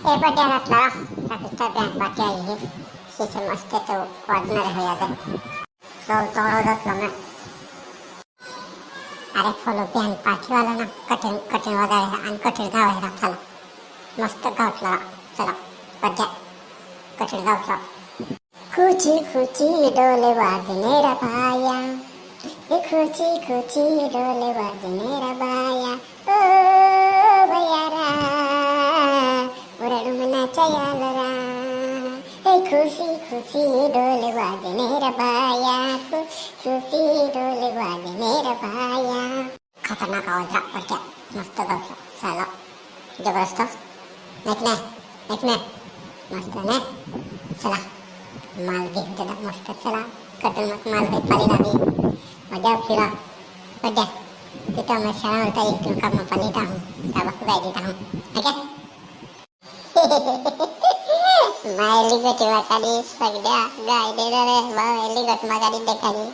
ए बड्या घातला रात्रीचा पॅन्ट बाकी आहे शिशे मस्त तो वाजणार आहे आता चल तोडा घातला ना अरे फॉलो पॅन्ट पाठीवाला ना कठीण कठीण वाजायला आणि कठीण गावायला चला मस्त गावठला चला बड्या कठीण गावठला खुची खुची डोले वाजने रा पाया खुची खुची डोले वाजने रा बाया ओ बयारा उरडू मनाच्या यालरा हे खुशी खुशी डोले वाजने रा बाया खुशी डोले वाजने रा बाया खतरनाक आवाज पडत्या मस्त गावचा चला जबरदस्त ऐकणे मस्त ने चला माल घेऊन देता मस्त चला कटून माल काही पाली लावी मजा फिरा बड्या तिथं मैं शाळा होता एक दिन काम पाली था हूँ तब गाय देता हूँ ठीक है मायली गट वाटाली सगळ्या गाय दे रे मायली गट मागाडी देखाली